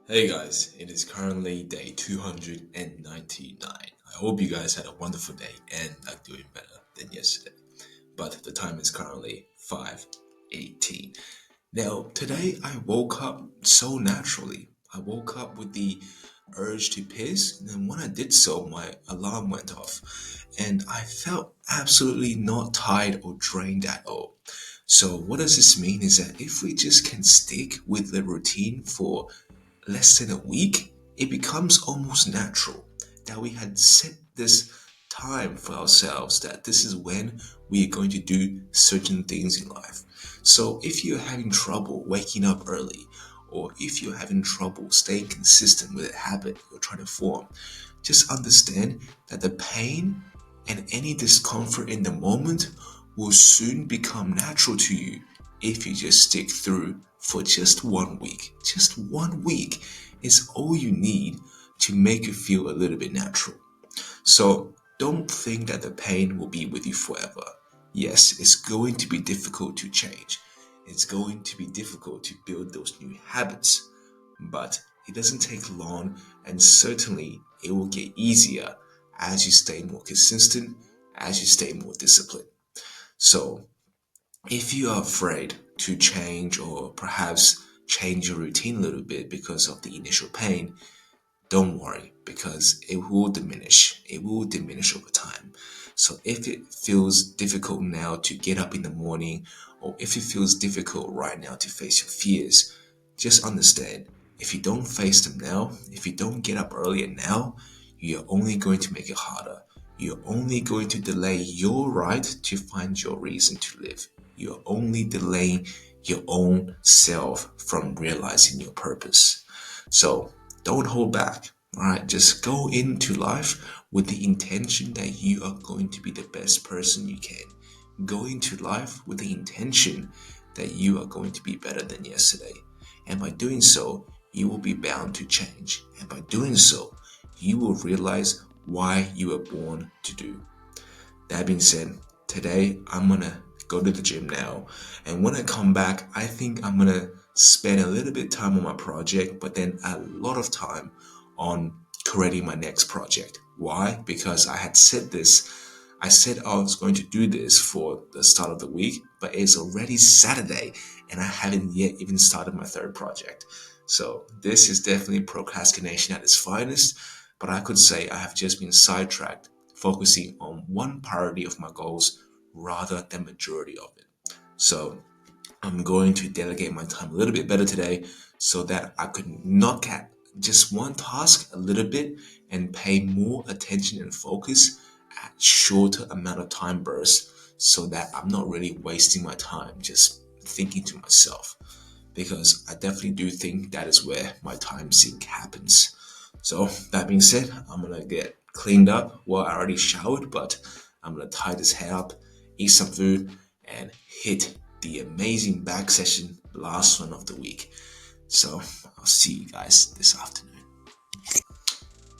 Hey guys, it is currently day 299. I hope you guys had a wonderful day and are doing better than yesterday. But the time is currently 5:18. Now, today I woke up so naturally. I woke up with the urge to piss, and then when I did so, my alarm went off, and I felt absolutely not tired or drained at all. So, what does this mean is that if we just can stick with the routine for less than a week, it becomes almost natural that we had set this time for ourselves that this is when we are going to do certain things in life. So if you're having trouble waking up early, or if you're having trouble staying consistent with a habit you're trying to form, just understand that the pain and any discomfort in the moment will soon become natural to you if you just stick through for just 1 week. Just 1 week is all you need to make you feel a little bit natural. So don't think that the pain will be with you forever. Yes, it's going to be difficult to change. It's going to be difficult to build those new habits, but it doesn't take long, and certainly it will get easier as you stay more consistent, as you stay more disciplined. So if you are afraid to change or perhaps change your routine a little bit because of the initial pain, don't worry because it will diminish. It will diminish over time. So if it feels difficult now to get up in the morning, or if it feels difficult right now to face your fears, just understand if you don't face them now, if you don't get up earlier now, you're only going to make it harder. You're only going to delay your right to find your reason to live. You're only delaying your own self from realizing your purpose. So don't hold back. All right, just go into life with the intention that you are going to be the best person you can. Go into life with the intention that you are going to be better than yesterday. And by doing so, you will be bound to change. And by doing so, you will realize why you were born to do. That being said, today I'm gonna go to the gym now. And when I come back, I think I'm gonna spend a little bit time on my project, but then a lot of time on creating my next project. Why? Because I said I was going to do this for the start of the week, but it's already Saturday and I haven't yet even started my third project. So this is definitely procrastination at its finest, but I could say I have just been sidetracked focusing on one priority of my goals rather than majority of it. So I'm going to delegate my time a little bit better today so that I could knock at just one task a little bit and pay more attention and focus at shorter amount of time bursts so that I'm not really wasting my time just thinking to myself, because I definitely do think that is where my time sink happens. So that being said, I'm gonna get cleaned up. Well, I already showered, but I'm gonna tie this hair up, eat some food, and hit the amazing back session, last one of the week. So I'll see you guys this afternoon.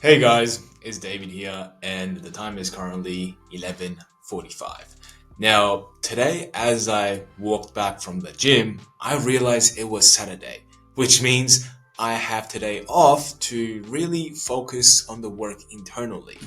Hey guys, it's David here, and the time is currently 11:45. Now, today, as I walked back from the gym, I realized it was Saturday, which means I have today off to really focus on the work internally.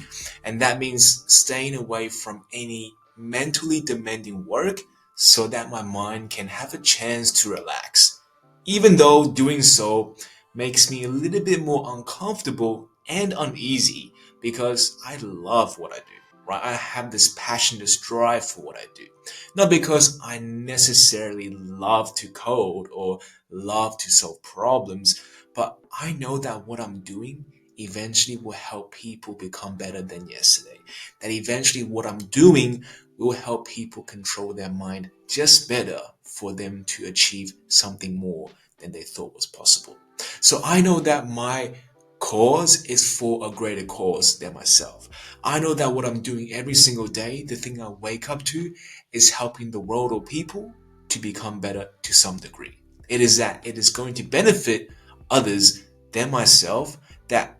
And that means staying away from any mentally demanding work so that my mind can have a chance to relax. Even though doing so makes me a little bit more uncomfortable and uneasy because I love what I do, right? I have this passion, this drive for what I do. Not because I necessarily love to code or love to solve problems, but I know that what I'm doing eventually will help people become better than yesterday. That eventually what I'm doing will help people control their mind just better for them to achieve something more than they thought was possible. So I know that my cause is for a greater cause than myself. I know that what I'm doing every single day, the thing I wake up to, is helping the world or people to become better to some degree. It is that it is going to benefit others than myself that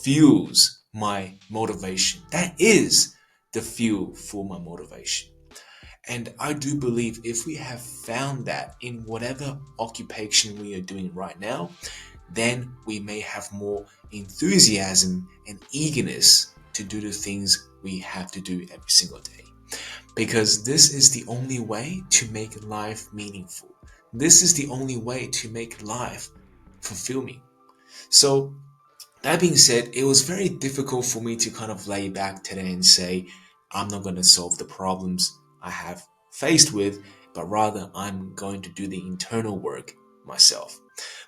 fuels my motivation. That is the fuel for my motivation. And I do believe if we have found that in whatever occupation we are doing right now, then we may have more enthusiasm and eagerness to do the things we have to do every single day. Because this is the only way to make life meaningful. This is the only way to make life fulfilling. So, that being said, it was very difficult for me to kind of lay back today and say, I'm not going to solve the problems I have faced with, but rather I'm going to do the internal work myself.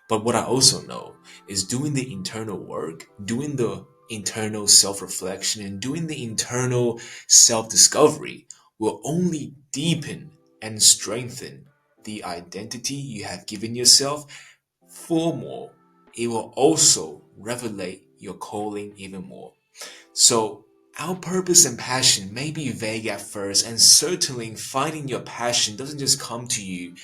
But what I also know is doing the internal work, doing the internal self reflection, and doing the internal self discovery will only deepen and strengthen the identity you have given yourself. Furthermore, it will also revelate your calling even more. So, our purpose and passion may be vague at first, and certainly finding your passion doesn't just come to you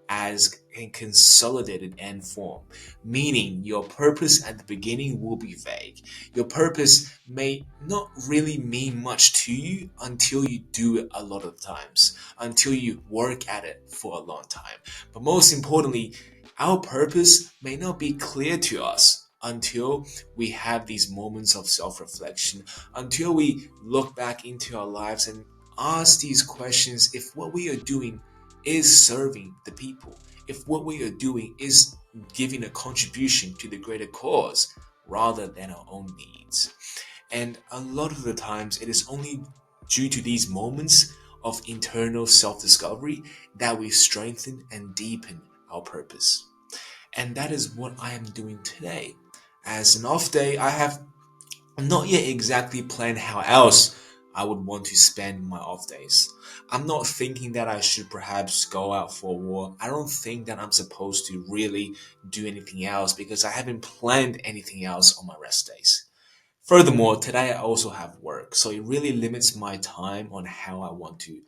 as a consolidated end form, meaning your purpose at the beginning will be vague. Your purpose may not really mean much to you until you do it a lot of times, until you work at it for a long time. But most importantly, our purpose may not be clear to us until we have these moments of self reflection, until we look back into our lives and ask these questions if what we are doing is serving the people, if what we are doing is giving a contribution to the greater cause rather than our own needs. And a lot of the times, it is only due to these moments of internal self discovery that we strengthen and deepen our purpose. And that is what I am doing today. As an off day, I have not yet exactly planned how else I would want to spend my off days. I'm not thinking that I should perhaps go out for a walk. I don't think that I'm supposed to really do anything else because I haven't planned anything else on my rest days. Furthermore, today I also have work, so it really limits my time on how I want to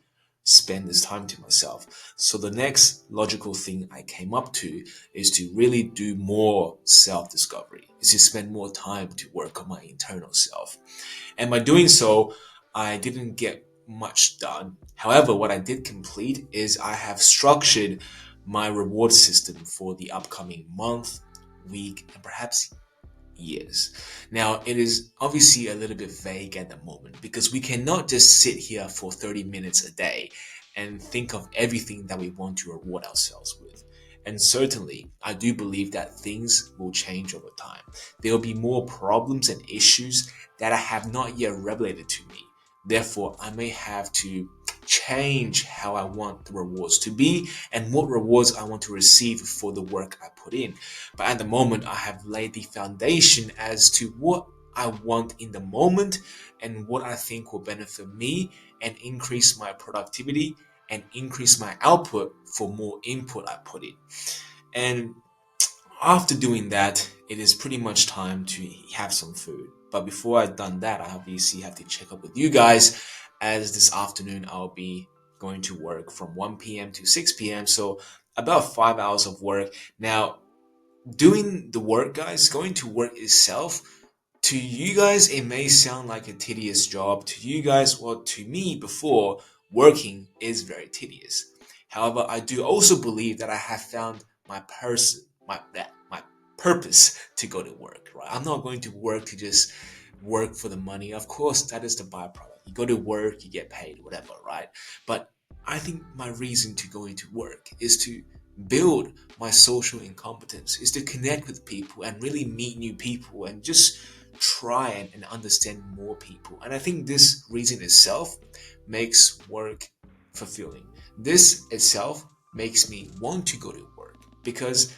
spend this time to myself. So the next logical thing I came up to is to really do more self-discovery, is to spend more time to work on my internal self. And by doing so, I didn't get much done. However, what I did complete is I have structured my reward system for the upcoming month, week, and perhaps years. Now, it is obviously a little bit vague at the moment because we cannot just sit here for 30 minutes a day and think of everything that we want to reward ourselves with. And certainly, I do believe that things will change over time. There will be more problems and issues that I have not yet revelated to me. Therefore, I may have to change how I want the rewards to be and what rewards I want to receive for the work I put in. But at the moment, I have laid the foundation as to what I want in the moment and what I think will benefit me and increase my productivity and increase my output for more input I put in. And after doing that, it is pretty much time to have some food. But before I've done that, I obviously have to check up with you guys as this afternoon I'll be going to work from 1 p.m. to 6 p.m. So about 5 hours of work. Now, doing the work, guys, going to work itself, to you guys, it may sound like a tedious job. To you guys, well, to me, before, working is very tedious. However, I do also believe that I have found my purpose to go to work. Right? I'm not going to work to just work for the money. Of course, that is the byproduct. You go to work, you get paid, whatever, right? But I think my reason to go into work is to build my social incompetence, is to connect with people and really meet new people and just try and understand more people. And I think this reason itself makes work fulfilling. This itself makes me want to go to work because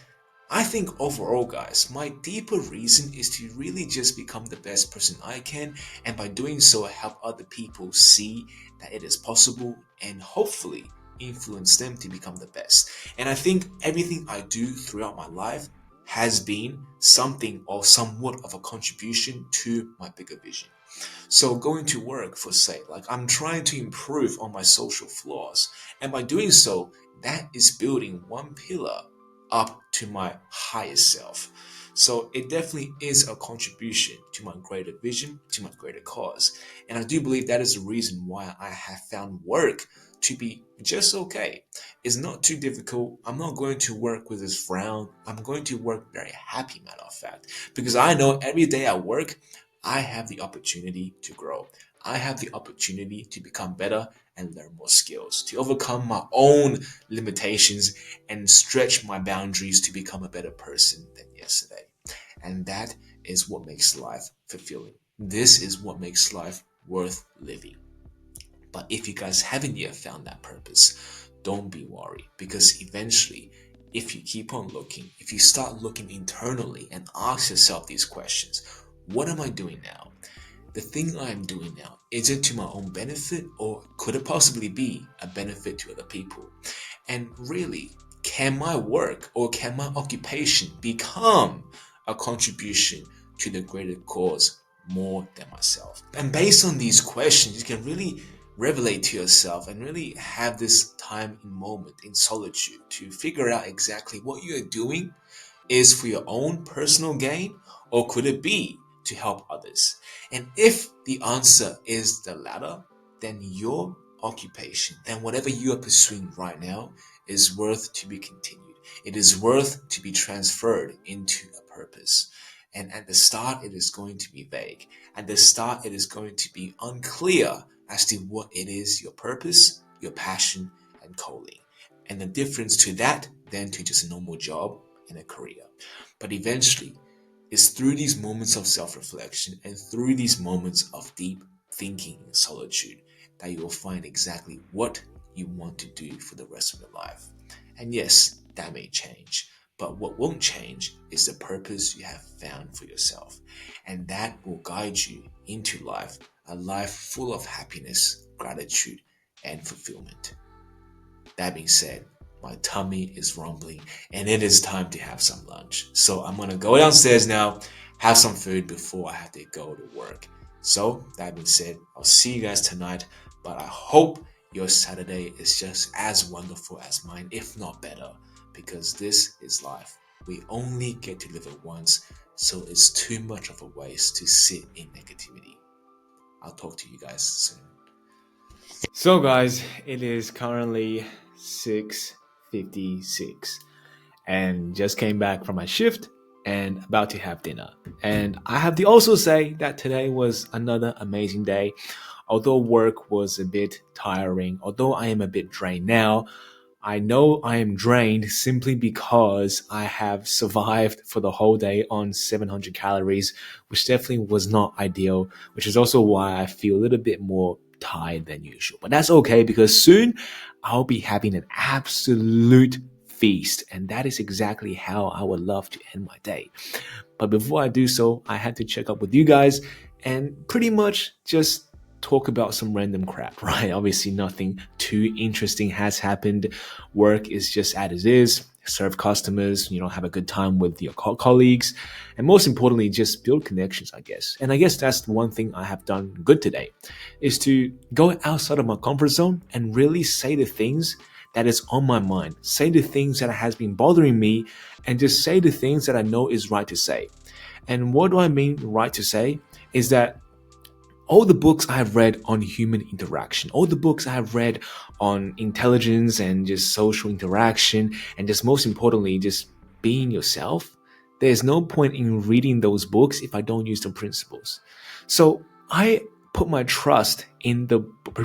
I think overall, guys, my deeper reason is to really just become the best person I can, and by doing so, help other people see that it is possible and hopefully influence them to become the best. And I think everything I do throughout my life has been something or somewhat of a contribution to my bigger vision. So going to work for say, like I'm trying to improve on my social flaws, and by doing so, that is building one pillar up to my highest self. So it definitely is a contribution to my greater vision, to my greater cause. And I do believe that is the reason why I have found work to be just okay. It's not too difficult. I'm not going to work with this frown. I'm going to work very happy, matter of fact, because I know every day I work, I have the opportunity to grow. I have the opportunity to become better and learn more skills, to overcome my own limitations and stretch my boundaries to become a better person than yesterday. And that is what makes life fulfilling. This is what makes life worth living. But if you guys haven't yet found that purpose, don't be worried, because eventually, if you keep on looking, if you start looking internally and ask yourself these questions: what am I doing now? The thing I am doing now, is it to my own benefit, or could it possibly be a benefit to other people? And really, can my work or can my occupation become a contribution to the greater cause more than myself? And based on these questions, you can really revelate to yourself and really have this time in moment in solitude to figure out exactly what you are doing is for your own personal gain, or could it be to help others? And if the answer is the latter, then your occupation, then whatever you are pursuing right now, is worth to be continued. It is worth to be transferred into a purpose. And at the start, it is going to be vague. At the start, it is going to be unclear as to what it is your purpose, your passion, and calling. And the difference to that then to just a normal job and a career. But eventually, it's through these moments of self-reflection and through these moments of deep thinking and solitude that you will find exactly what you want to do for the rest of your life. And yes, that may change, but what won't change is the purpose you have found for yourself. And that will guide you into life, a life full of happiness, gratitude, and fulfillment. That being said, my tummy is rumbling and it is time to have some lunch. So I'm gonna go downstairs now, have some food before I have to go to work. So that being said, I'll see you guys tonight, but I hope your Saturday is just as wonderful as mine, if not better, because this is life. We only get to live it once, so it's too much of a waste to sit in negativity. I'll talk to you guys soon. So, guys, it is currently 6:56, and just came back from my shift and about to have dinner. And I have to also say that today was another amazing day. Although work was a bit tiring, although I am a bit drained now, I know I am drained simply because I have survived for the whole day on 700 calories, which definitely was not ideal, which is also why I feel a little bit more tired than usual. But that's okay, because soon I'll be having an absolute feast, and that is exactly how I would love to end my day. But before I do so, I had to check up with you guys and pretty much just talk about some random crap, right? Obviously, nothing too interesting has happened. Work is just as it is. Serve customers, have a good time with your colleagues, and most importantly, just build connections, I guess. And I guess that's the one thing I have done good today, is to go outside of my comfort zone and really say the things that is on my mind, say the things that has been bothering me, and just say the things that I know is right to say. And what do I mean right to say? Is that all the books I have read on human interaction, all the books I have read on intelligence and just social interaction, and just most importantly, just being yourself, there's no point in reading those books if I don't use the principles. So I put my trust in the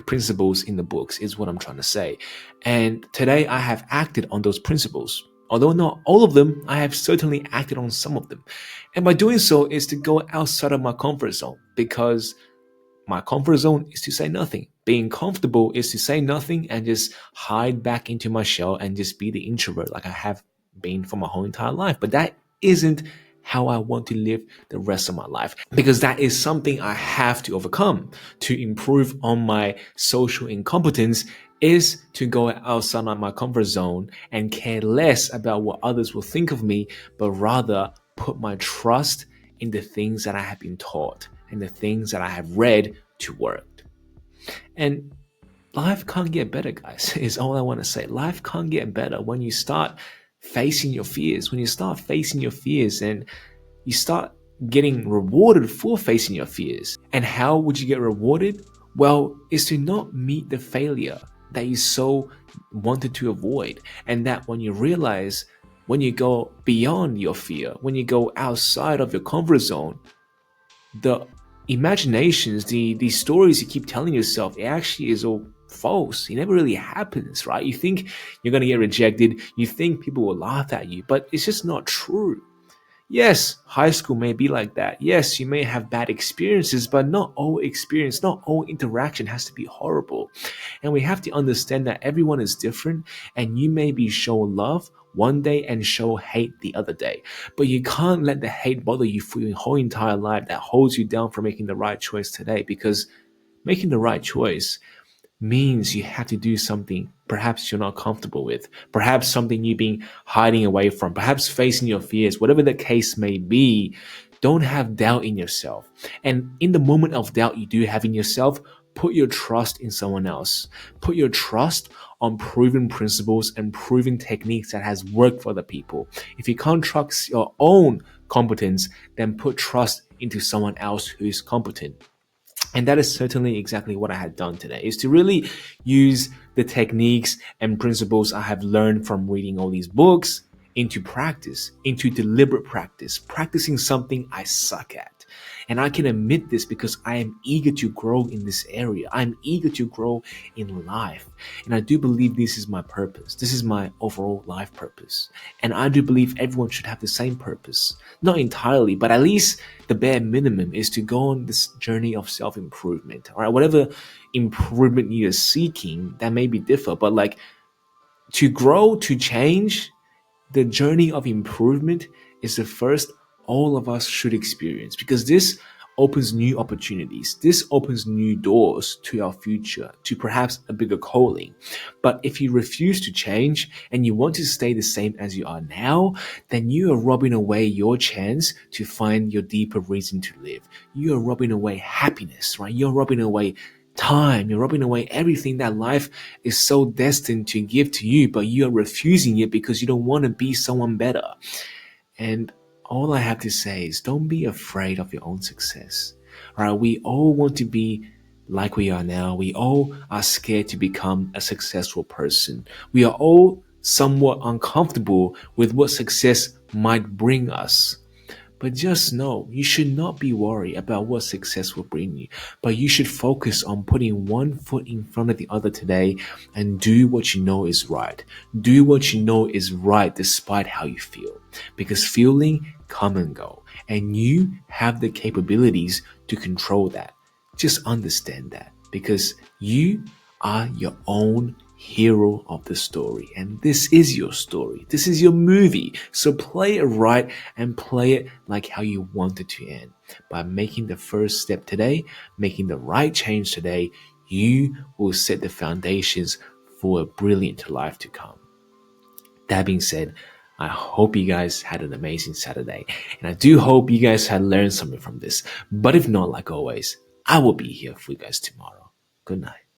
principles in the books, is what I'm trying to say. And today I have acted on those principles. Although not all of them, I have certainly acted on some of them. And by doing so is to go outside of my comfort zone, because my comfort zone is to say nothing. Being comfortable is to say nothing and just hide back into my shell and just be the introvert like I have been for my whole entire life. But that isn't how I want to live the rest of my life, because that is something I have to overcome to improve on my social incompetence, is to go outside of my comfort zone and care less about what others will think of me, but rather put my trust in the things that I have been taught and the things that I have read to work. And life can't get better, guys, is all I want to say. Life can't get better when you start facing your fears. When you start facing your fears and you start getting rewarded for facing your fears. And how would you get rewarded? Well, is to not meet the failure, that you so wanted to avoid. And that when you realize, when you go beyond your fear, when you go outside of your comfort zone, the imaginations, the stories you keep telling yourself, it actually is all false. It never really happens, right? You think you're gonna get rejected, you think people will laugh at you, but it's just not true. Yes, high school may be like that. Yes, you may have bad experiences, but not all experience, not all interaction has to be horrible. And we have to understand that everyone is different, and you may be show love one day and show hate the other day. But you can't let the hate bother you for your whole entire life that holds you down from making the right choice today, because making the right choice means you have to do something perhaps you're not comfortable with, perhaps something you've been hiding away from, perhaps facing your fears, whatever the case may be. Don't have doubt in yourself. And in the moment of doubt you do have in yourself, put your trust in someone else. Put your trust on proven principles and proven techniques that has worked for the people. If you can't trust your own competence, then put trust into someone else who is competent. And that is certainly exactly what I had done today, is to really use the techniques and principles I have learned from reading all these books into practice, into deliberate practice, practicing something I suck at. And I can admit this because I am eager to grow in this area. I'm eager to grow in life. And I do believe this is my purpose. This is my overall life purpose. And I do believe everyone should have the same purpose. Not entirely, but at least the bare minimum is to go on this journey of self-improvement. All right, whatever improvement you're seeking, that may be different, but like, to grow, to change, the journey of improvement is the first all of us should experience, because this opens new opportunities. This opens new doors to our future, to perhaps a bigger calling. But if you refuse to change and you want to stay the same as you are now, then you are robbing away your chance to find your deeper reason to live. You are robbing away happiness, right? You're robbing away time. You're robbing away everything that life is so destined to give to you, but you are refusing it because you don't want to be someone better. And all I have to say is, don't be afraid of your own success. All right, we all want to be like we are now. We all are scared to become a successful person. We are all somewhat uncomfortable with what success might bring us. But just know, you should not be worried about what success will bring you, but you should focus on putting one foot in front of the other today and do what you know is right. Do what you know is right despite how you feel, because feeling come and go, and you have the capabilities to control that. Just understand that, because you are your own hero of the story, and this is your story. This is your movie. So play it right and play it like how you want it to end. By making the first step today, making the right change today, you will set the foundations for a brilliant life to come. That being said, I hope you guys had an amazing Saturday, and I do hope you guys had learned something from this. But if not, like always, I will be here for you guys tomorrow. Good night.